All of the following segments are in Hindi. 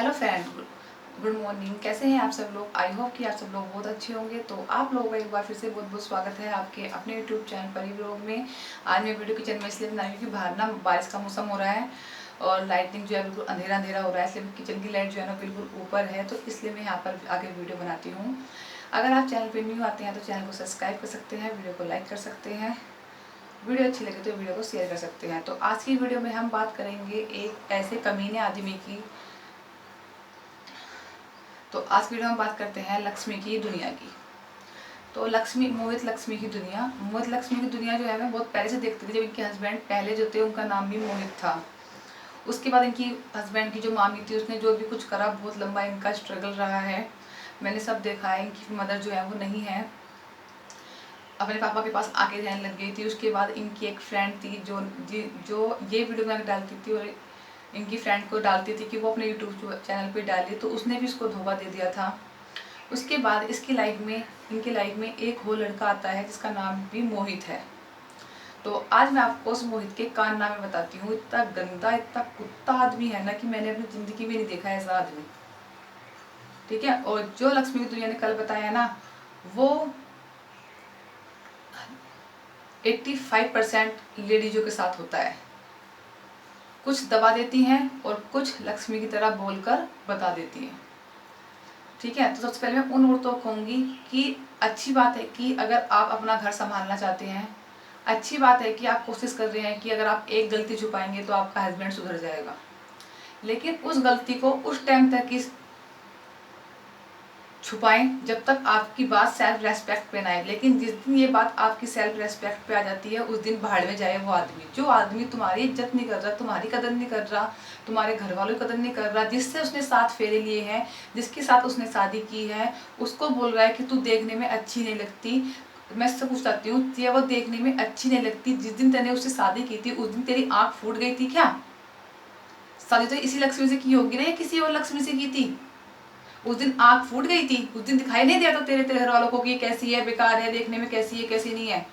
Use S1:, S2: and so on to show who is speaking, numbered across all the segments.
S1: Hello friend, good morning. कैसे हैं आप सब लोग? आई होप कि आप सब लोग बहुत अच्छे होंगे। तो आप लोगों का एक बार फिर से बहुत बहुत स्वागत है आपके अपने यूट्यूब चैनल परी व्लॉग में। आज मैं वीडियो किचन में इसलिए बना रही हूँ क्योंकि बाहर ना बारिश का मौसम हो रहा है और लाइटिंग जो है बिल्कुल अंधेरा अंधेरा हो रहा है, इसलिए किचन की लाइट जो है ना बिल्कुल ऊपर है, तो इसलिए मैं यहाँ पर आगे वीडियो बनाती हूँ। अगर आप चैनल पर न्यू आते हैं तो चैनल को सब्सक्राइब कर सकते हैं, वीडियो को लाइक कर सकते हैं, वीडियो अच्छी लगे तो वीडियो को शेयर कर सकते हैं। तो आज की वीडियो में हम बात करेंगे एक ऐसे कमीने आदमी की। तो आज की वीडियो में बात करते हैं लक्ष्मी की दुनिया की। तो मोहित लक्ष्मी की दुनिया जो है मैं बहुत पहले से देखती थी। जब इनके हस्बैंड पहले जो थे उनका नाम भी मोहित था। उसके बाद इनकी हस्बैंड की जो मामी थी उसने जो भी कुछ करा, बहुत लंबा इनका स्ट्रगल रहा है, मैंने सब देखा है। इनकी मदर जो है वो नहीं है, अपने पापा के पास आके रहने लग गई थी। उसके बाद इनकी एक फ्रेंड थी जो ये वीडियो में डालती थी और इनकी फ्रेंड को डालती थी कि वो अपने यूट्यूब चैनल पे डाली, तो उसने भी उसको धोखा दे दिया था। उसके बाद इनकी लाइफ में एक और लड़का आता है जिसका नाम भी मोहित है। तो आज मैं आपको उस मोहित के कारनामे बताती हूँ। इतना गंदा, इतना कुत्ता आदमी है ना कि मैंने अपनी जिंदगी में नहीं देखा है ऐसा आदमी, ठीक है। और जो लक्ष्मी की दुनिया ने कल बताया ना, वो 85% लेडीजों के साथ होता है। कुछ दबा देती हैं और कुछ लक्ष्मी की तरह बोलकर बता देती हैं, ठीक है। तो सबसे पहले मैं उन औरतों को कहूँगी कि अच्छी बात है कि अगर आप अपना घर संभालना चाहते हैं, अच्छी बात है कि आप कोशिश कर रहे हैं कि अगर आप एक गलती छुपाएंगे तो आपका हस्बैंड सुधर जाएगा। लेकिन उस गलती को उस टाइम तक ही छुपाएं जब तक आपकी बात सेल्फ रेस्पेक्ट पे ना आए। लेकिन जिस दिन ये बात आपकी सेल्फ रेस्पेक्ट पे आ जाती है, उस दिन भाड़ में जाए वो आदमी। जो आदमी तुम्हारी इज्जत नहीं कर रहा, तुम्हारी कदर नहीं कर रहा, तुम्हारे घर वालों की कदर नहीं कर रहा, जिससे उसने 7 फेरे लिए हैं, जिसके साथ उसने शादी की है, उसको बोल रहा है कि तू देखने में अच्छी नहीं लगती। मैं इससे पूछ सकती हूँ, ये वो देखने में अच्छी नहीं लगती? जिस दिन तेने उससे शादी की थी उस दिन तेरी आँख फूट गई थी क्या? शादी तो इसी लक्ष्मी से की होगी ना, या किसी और लक्ष्मी से की थी? उस दिन आँख फूट गई थी, उस दिन दिखाई नहीं दिया था तेरे तेरे घर वालों को कि कैसी है, बेकार है, देखने में कैसी है कैसी नहीं है।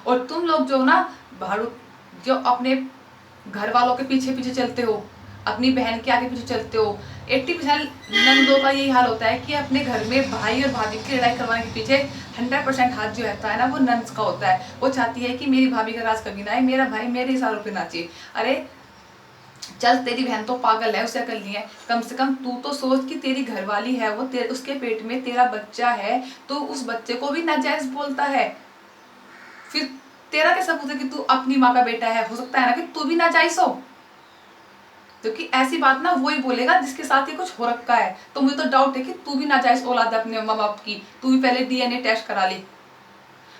S1: और तुम लोग जो ना भाड़ू, जो अपने घर वालों के पीछे पीछे चलते हो, अपनी बहन के आगे पीछे चलते हो, 80% नंदों का यही हाल होता है कि अपने घर में भाई और भाभी की लड़ाई करवाने के पीछे 100% हाथ जो रहता है ना वो नंद का होता है। वो चाहती है कि मेरी भाभी का राज कभी ना आए, मेरा भाई मेरे इशारों पे नाचे। अरे चल, तेरी बहन तो पागल है, उसे अकल नहीं है। कम से कम तू तो सोच कि तेरी घरवाली है, वो उसके पेट में तेरा बच्चा है, तो उस बच्चे को भी नाजायज बोलता है। फिर तेरा क्या सबूत है कि तू अपनी माँ का बेटा है? हो सकता है ना कि तू भी नाजायज हो, क्योंकि ऐसी बात ना वही बोलेगा जिसके साथ ही कुछ हो रखा है। तो मुझे तो डाउट है कि तू भी नाजायज औलाद है अपने माँ बाप की। तू भी पहले DNA टेस्ट करा ली।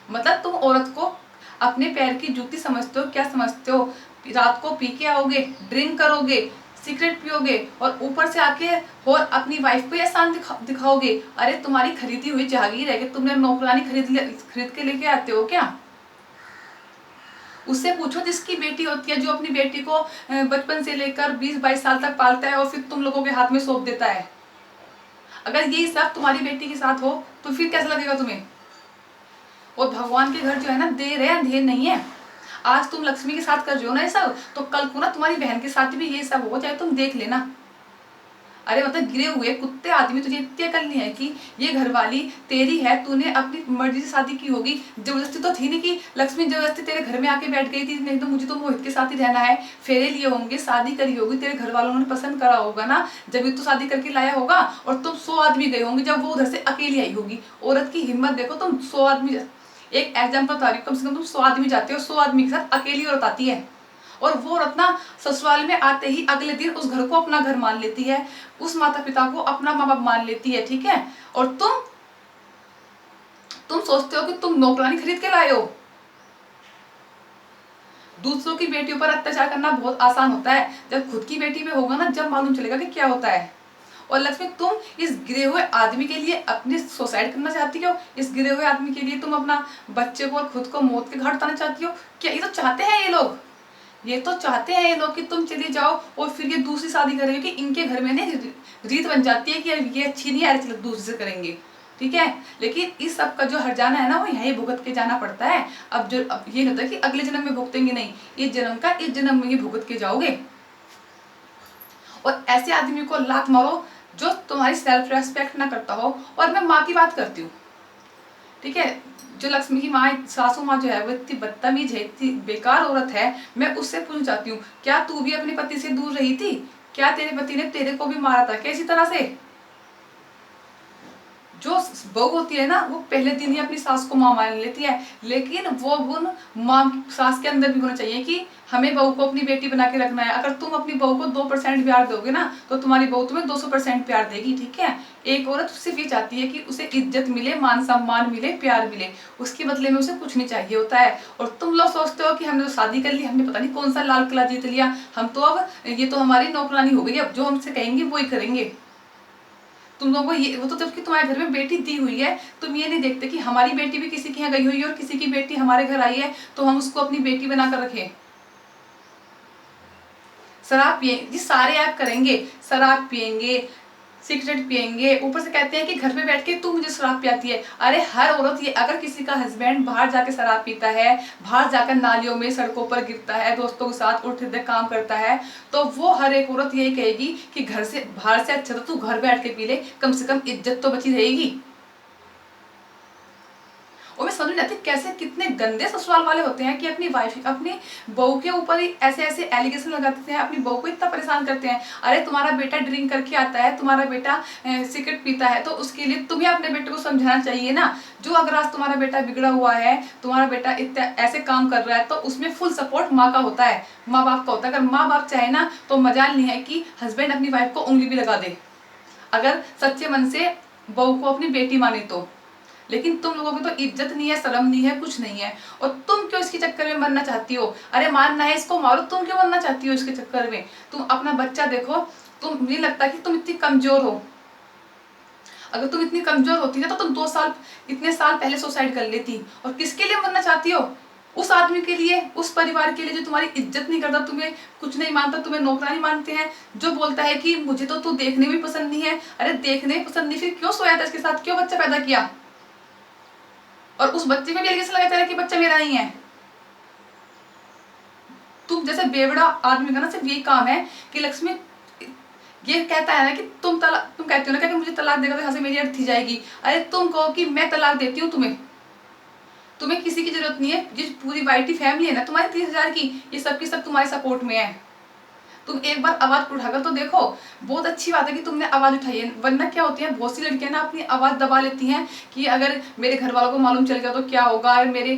S1: मतलब तुम औरत को अपने पैर की जूती समझते हो? क्या समझते हो? रात को पी के आओगे, ड्रिंक करोगे, सिगरेट पियोगे और ऊपर से आके और अपनी वाइफ को एहसान दिखाओगे? अरे तुम्हारी खरीदी हुई जागीर है कि तुमने नौकरानी खरीद के लेके आते हो क्या? उससे पूछो जिसकी बेटी होती है, जो अपनी बेटी को बचपन से लेकर 20-22 साल तक पालता है और फिर तुम लोगों के हाथ में सौंप देता है। अगर यही सब तुम्हारी बेटी के साथ हो तो फिर कैसा लगेगा तुम्हें? और भगवान के घर जो है ना, देर है अंधेर नहीं है। आज तुम लक्ष्मी के साथ कर रहे हो ना ये सब, तो कल को ना तुम्हारी बहन के साथ भी ये सब हो जाए, तुम देख लेना। अरे मतलब गिरे हुए कुत्ते आदमी, तुझे इतनी अकल नहीं है कि ये घरवाली तेरी है, तूने अपनी मर्जी से शादी की होगी। जबरदस्ती तो थी नहीं कि लक्ष्मी जबरदस्ती तेरे घर में आके बैठ गई थी, नहीं तो मुझे तो मोहित के साथ ही रहना है। फेरे लिए होंगे, शादी करी होगी, तेरे घर वालों ने पसंद करा होगा ना, जब तो शादी करके लाया होगा। और तुम 100 आदमी गए होंगे जब वो उधर से अकेली आई होगी। औरत की हिम्मत देखो, तुम 100 आदमी, एक एग्जाम्पल बता रही हूँ, कम से कम तुम 100 आदमी जाते हो, 100 आदमी के साथ अकेली औरत आती है। और वो औरत ना ससुराल में आते ही अगले दिन उस घर को अपना घर मान लेती है, उस माता पिता को अपना माँ बाप मान लेती है, ठीक है। और तुम सोचते हो कि तुम नौकरानी खरीद के लाए हो। दूसरों की बेटियों पर अत्याचार करना बहुत आसान होता है, जब खुद की बेटी पे होगा ना, जब मालूम चलेगा कि क्या होता है। और लक्ष्मी, तुम इस गिरे हुए आदमी के लिए अपनी सुसाइड करना चाहती हो? इस गिरे हुए आदमी के लिए तुम अपना बच्चे को और खुद को मौत के घाट उतारना चाहती हो क्या? ये तो चाहते हैं ये लोग, ये तो चाहते हैं ये लोग कि तुम चली जाओ और फिर ये दूसरी शादी करेंगे। कि इनके घर में ना रीत बन जाती है कि ये अच्छी नहीं है, चलो दूसरी से करेंगे, ठीक है। लेकिन इस सब का जो हर्जाना है ना, वो यहीं भुगत के जाना पड़ता है। अब ये नहीं होता कि अगले जन्म में भुगतेंगे, नहीं, इस जन्म का इस जन्म में ही भुगत के जाओगे। और ऐसे आदमी को लात मारो जो तुम्हारी सेल्फ रेस्पेक्ट ना करता हो। और मैं माँ की बात करती हूँ, ठीक है, जो लक्ष्मी की माँ सासू माँ जो है वो इतनी बदतमीज है, इतनी बेकार औरत है। मैं उससे पूछना चाहती हूँ, क्या तू भी अपने पति से दूर रही थी? क्या तेरे पति ने तेरे को भी मारा था? कैसी तरह से? जो बहू होती है ना वो पहले दिन ही अपनी सास को माँ मान लेती है, लेकिन वो गुण माँ सास के अंदर भी होना चाहिए कि हमें बहू को अपनी बेटी बना के रखना है। अगर तुम अपनी बहू को 2% प्यार दोगे ना तो तुम्हारी बहू तुम्हें 200% प्यार देगी, ठीक है। एक औरत सिर्फ ये चाहती है कि उसे इज्जत मिले, मान सम्मान मिले, प्यार मिले, उसके बदले में उसे कुछ नहीं चाहिए होता है। और तुम लोग सोचते हो कि हमने तो शादी कर ली, हमने पता नहीं कौन सा लाल किला जीत लिया, हम तो अब ये तो हमारी नौकरानी हो गई, अब जो हमसे कहेंगे वो ही करेंगे। तुम लोगों को ये, वो तो जबकि तुम्हारे घर में बेटी दी हुई है, तुम ये नहीं देखते कि हमारी बेटी भी किसी के यहाँ गई हुई है और किसी की बेटी हमारे घर आई है तो हम उसको अपनी बेटी बनाकर रखें। शराब पिए जी, सारे ऐप करेंगे, शराब पिएंगे, सिगरेट पिएंगे, ऊपर से कहते हैं कि घर पे बैठ के तू मुझे शराब पियाती है। अरे हर औरत ये, अगर किसी का हस्बैंड बाहर जाके शराब पीता है, बाहर जाकर नालियों में सड़कों पर गिरता है, दोस्तों के साथ उठते काम करता है, तो वो हर एक औरत यही कहेगी कि घर से बाहर से अच्छा तो तू घर बैठ के पी ले, कम से कम इज्जत तो बची रहेगी। और मैं समझ नहीं आती कैसे कितने गंदे ससुराल वाले होते हैं कि अपनी वाइफ, अपनी बहू के ऊपर ही ऐसे ऐसे एलिगेशन लगाते हैं, अपनी बहू को इतना परेशान करते हैं। अरे तुम्हारा बेटा ड्रिंक करके आता है, तुम्हारा बेटा सिगरेट पीता है, तो उसके लिए तुम्हें अपने बेटे को समझाना चाहिए ना। जो अगर आज तुम्हारा बेटा बिगड़ा हुआ है, तुम्हारा बेटा इतना ऐसे काम कर रहा है, तो उसमें फुल सपोर्ट माँ का होता है, माँ बाप का होता है। अगर माँ बाप चाहे ना तो मजाल नहीं है कि हस्बैंड अपनी वाइफ को उंगली भी लगा दे, अगर सच्चे मन से बहू को अपनी बेटी माने तो। लेकिन तुम लोगों की तो इज्जत नहीं है, शर्म नहीं है, कुछ नहीं है, और तुम क्यों इसके चक्कर में मरना चाहती हो? अरे मारना है इसको मारो, तुम क्यों मरना चाहती हो इसके चक्कर में? तुम अपना बच्चा देखो, तुम नहीं लगता कि तुम इतनी कमजोर हो? अगर तुम इतनी कमजोर होती ना तो तुम 2 साल, इतने साल पहले सुसाइड कर लेती। और किसके लिए मरना चाहती हो? उस आदमी के लिए, उस परिवार के लिए जो तुम्हारी इज्जत नहीं करता, तुम्हें कुछ नहीं मानता, तुम्हें नौकरानी मानते हैं, जो बोलता है कि मुझे तो तू देखने में पसंद नहीं है। अरे देखने में पसंद नहीं, फिर क्यों सोया था इसके साथ, क्यों बच्चा पैदा किया? और उस बच्चे में भी एलिगेशन लगाया जा रहा है कि बच्चा मेरा नहीं है। तुम जैसे बेवड़ा आदमी का ना सिर्फ यही काम है कि लक्ष्मी ये कहता है ना कि तुम कहते हो ना कि मुझे तलाक देगा तो यहाँ से मेरी अर्थी जाएगी। अरे तुम कहो कि मैं तलाक देती हूँ तुम्हें, तुम्हें किसी की जरूरत नहीं है। जिस पूरी वाइटी फैमिली है ना तुम्हारी 30,000 की, ये सब की सब तुम्हारे सपोर्ट में है। तुम एक बार आवाज उठाकर तो देखो। बहुत अच्छी बात है कि तुमने आवाज उठाई है, वरना क्या होती है, बहुत सी लड़कियां ना अपनी आवाज दबा लेती हैं कि अगर मेरे घर वालों को मालूम चल गया तो क्या होगा, अगर मेरे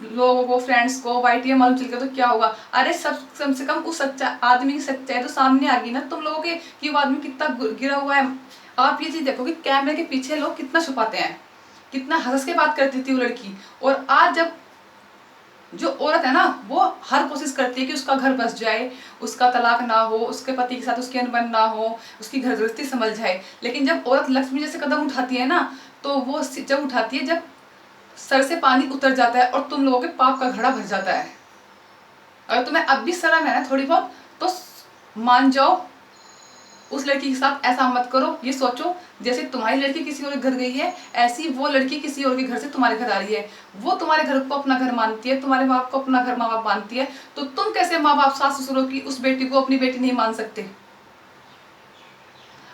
S1: लोगों को, फ्रेंड्स को, वाइटी मालूम चल गया तो क्या होगा। अरे सब कम से कम उस सच्चा आदमी की सच्चाई तो सामने आ गई ना तुम लोगों के कि वो आदमी कितना गिरा हुआ है। आप ये चीज देखो कि कैमरे के पीछे लोग कितना छुपाते हैं, कितना हंस के बात करती थी वो लड़की, और आज जब जो औरत है ना वो हर कोशिश करती है कि उसका घर बस जाए, उसका तलाक ना हो, उसके पति के साथ उसकी अनबन ना हो, उसकी घर गृहस्थी संभल जाए। लेकिन जब औरत लक्ष्मी जैसे कदम उठाती है ना, तो वो जब उठाती है जब सर से पानी उतर जाता है और तुम लोगों के पाप का घड़ा भर जाता है। अगर तुम्हें अब भी शर्म है ना थोड़ी बहुत, तो मान जाओ, उस लड़की के साथ ऐसा मत करो। ये सोचो जैसे तुम्हारी लड़की किसी और के घर गई है, ऐसी वो लड़की किसी और के घर से तुम्हारे घर आ रही है। वो तुम्हारे घर को अपना घर मानती है, तुम्हारे माँ बाप को अपना घर माँ बाप मानती है, तो तुम कैसे माँ बाप सास ससुरों की उस बेटी को अपनी बेटी नहीं मान सकते?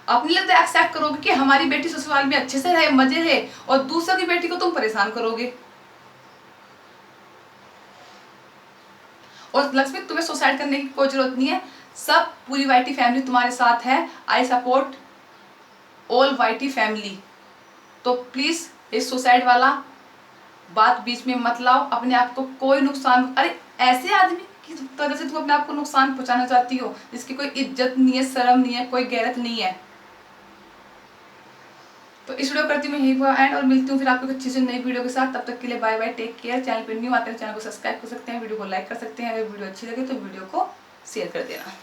S1: अपने लिए तो एक्सेप्ट करोगे कि हमारी बेटी ससुराल में अच्छे से रहे, मजे रहे, और दूसरों की बेटी को तुम परेशान करोगे। और लक्ष्मी तुम्हें सुसाइड करने की कोई जरूरत नहीं है, सब पूरी वाइटी फैमिली तुम्हारे साथ है। आई सपोर्ट ऑल वाइटी फैमिली। तो प्लीज इस सुसाइड वाला बात बीच में मत लाओ, अपने आप को कोई नुकसान। अरे ऐसे आदमी की तरह से तुम अपने आप को नुकसान पहुंचाना चाहती हो जिसकी कोई इज्जत नहीं है, शर्म नहीं है, कोई गैरत नहीं है। तो इस वीडियो करती हूँ मैं यही एंड, और मिलती हूँ फिर आपको अच्छी से नई वीडियो के साथ। तब तक के लिए bye bye, take care. Channel पर न्यू आते हैं चैनल को सब्सक्राइब कर सकते हैं, वीडियो को लाइक कर सकते हैं। अगर वीडियो अच्छी लगे तो वीडियो को शेयर कर देना।